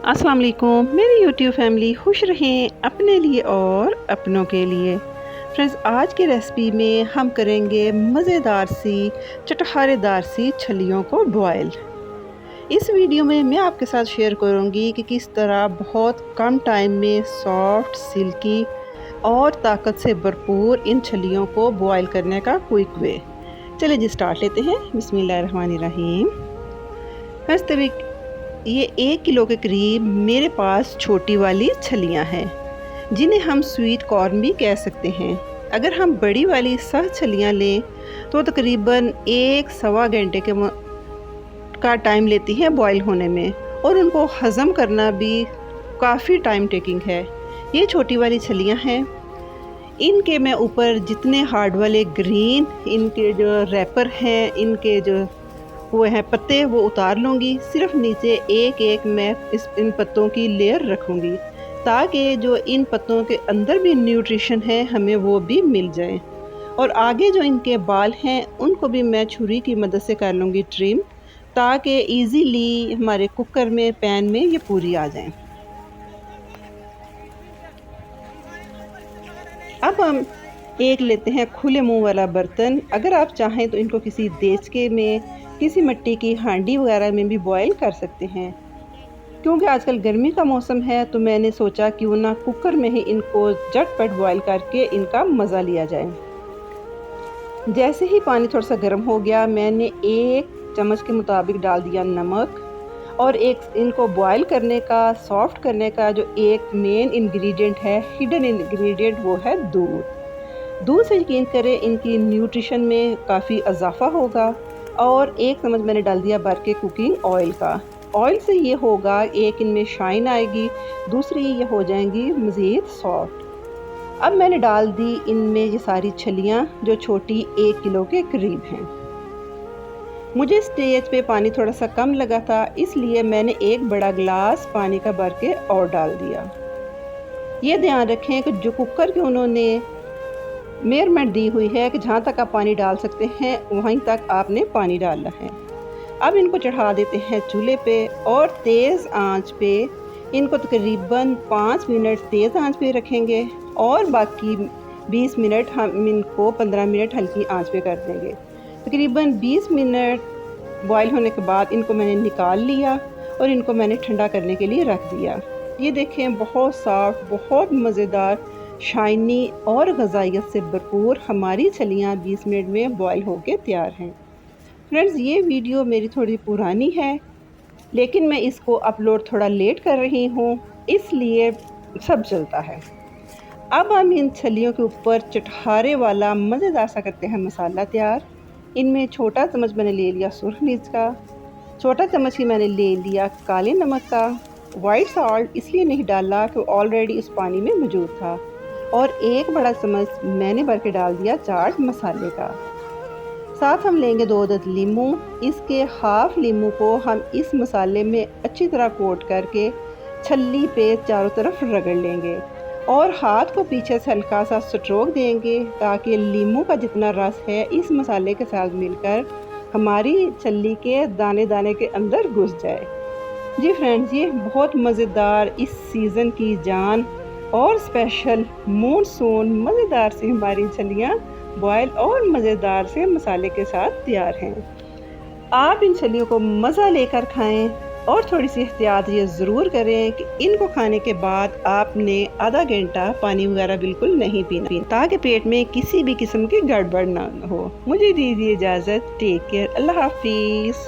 अस्सलाम वालेकुम मेरी यूट्यूब फैमिली, खुश रहें अपने लिए और अपनों के लिए। फ्रेंड्स, आज की रेसिपी में हम करेंगे मज़ेदार सी चटखारेदार सी छलियों को बॉयल। इस वीडियो में मैं आपके साथ शेयर करूंगी कि किस तरह बहुत कम टाइम में सॉफ्ट, सिल्की और ताकत से भरपूर इन छलियों को बॉयल करने का क्विक वे। चलिए जी, स्टार्ट लेते हैं। बिस्मिल्लाहिर्रहमानिर्रहीम। फ्रेंड्स, ये 1 किलो के करीब मेरे पास छोटी वाली छलियां हैं, जिन्हें हम स्वीट कॉर्न भी कह सकते हैं। अगर हम बड़ी वाली सह छलियां लें तो तकरीबन 1-1.25 घंटे का टाइम लेती हैं बॉईल होने में, और उनको हज़म करना भी काफ़ी टाइम टेकिंग है। ये छोटी वाली छलियां हैं। इनके मैं ऊपर जितने हार्ड वाले ग्रीन इनके जो रैपर हैं, इनके जो वो हैं पत्ते, वो उतार लूँगी। सिर्फ नीचे एक एक मैं इन पत्तों की लेयर रखूँगी, ताकि जो इन पत्तों के अंदर भी न्यूट्रिशन है हमें वो भी मिल जाए। और आगे जो इनके बाल हैं उनको भी मैं छुरी की मदद से कर लूँगी ट्रिम, ताकि इजीली हमारे कुकर में, पैन में ये पूरी आ जाएं। अब हम एक लेते हैं खुले मुंह वाला बर्तन। अगर आप चाहें तो इनको किसी देचके में, किसी मिट्टी की हांडी वगैरह में भी बॉईल कर सकते हैं। क्योंकि आजकल गर्मी का मौसम है तो मैंने सोचा क्यों ना कुकर में ही इनको झटपट बॉईल करके इनका मज़ा लिया जाए। जैसे ही पानी थोड़ा सा गर्म हो गया, मैंने 1 चम्मच के मुताबिक डाल दिया नमक, और एक इनको बॉईल करने का, सॉफ्ट करने का जो एक मेन इंग्रेडिएंट है, हिडन इंग्रेडिएंट, वो है दूध। दूध से यकीन करें इनकी न्यूट्रिशन में काफ़ी इजाफा होगा। और 1 चम्मच मैंने डाल दिया भर के कुकिंग ऑयल का। ऑयल से ये होगा, एक इनमें शाइन आएगी, दूसरी ये हो जाएंगी मज़ीद सॉफ्ट। अब मैंने डाल दी इनमें ये सारी छलियाँ, जो छोटी 1 किलो के करीब हैं। मुझे स्टेज पे पानी थोड़ा सा कम लगा था, इसलिए मैंने 1 बड़ा गिलास पानी का भर के और डाल दिया। ये ध्यान रखें कि जो कुकर के उन्होंने मेजरमेंट दी हुई है कि जहाँ तक आप पानी डाल सकते हैं वहीं तक आपने पानी डालना है। अब इनको चढ़ा देते हैं चूल्हे पे, और तेज़ आंच पे इनको तकरीबन 5 मिनट तेज़ आंच पे रखेंगे, और बाकी 20 मिनट हम इनको 15 मिनट हल्की आंच पे कर देंगे। तकरीबन 20 मिनट बॉईल होने के बाद इनको मैंने निकाल लिया और इनको मैंने ठंडा करने के लिए रख दिया। ये देखें, बहुत सॉफ्ट, बहुत मज़ेदार, शाइनी और ग़ज़ाइयत से भरपूर हमारी छलियाँ 20 मिनट में बॉईल होकर तैयार हैं। फ्रेंड्स, ये वीडियो मेरी थोड़ी पुरानी है, लेकिन मैं इसको अपलोड थोड़ा लेट कर रही हूँ, इसलिए सब चलता है। अब हम इन छलियों के ऊपर चटखारे वाला मज़ेदार सा करते हैं मसाला तैयार। इनमें छोटा चम्मच मैंने ले लिया सुरख मिर्च का, छोटा चम्मच ही मैंने ले लिया काले नमक का। वाइट सॉल्ट इसलिए नहीं डाला कि ऑलरेडी उस पानी में मौजूद था, और 1 बड़ा चम्मच मैंने भर के डाल दिया चाट मसाले का। साथ हम लेंगे 2 अदद लीमू। इसके हाफ लीमू को हम इस मसाले में अच्छी तरह कोट करके छल्ली पे चारों तरफ रगड़ लेंगे, और हाथ को पीछे से हल्का सा स्ट्रोक देंगे, ताकि लीमू का जितना रस है इस मसाले के साथ मिलकर हमारी छल्ली के दाने दाने के अंदर घुस जाए। जी फ्रेंड्स, ये बहुत मज़ेदार, इस सीज़न की जान और स्पेशल मानसून मज़ेदार सी हमारी छलियाँ बॉयल और मज़ेदार से मसाले के साथ तैयार हैं। आप इन छलियों को मज़ा लेकर खाएं, और थोड़ी सी एहतियात ये ज़रूर करें कि इनको खाने के बाद आपने आधा घंटा पानी वगैरह बिल्कुल नहीं पीना, ताकि पेट में किसी भी किस्म की गड़बड़ ना हो। मुझे दीजिए इजाज़त। Take care. अल्लाह हाफिज़।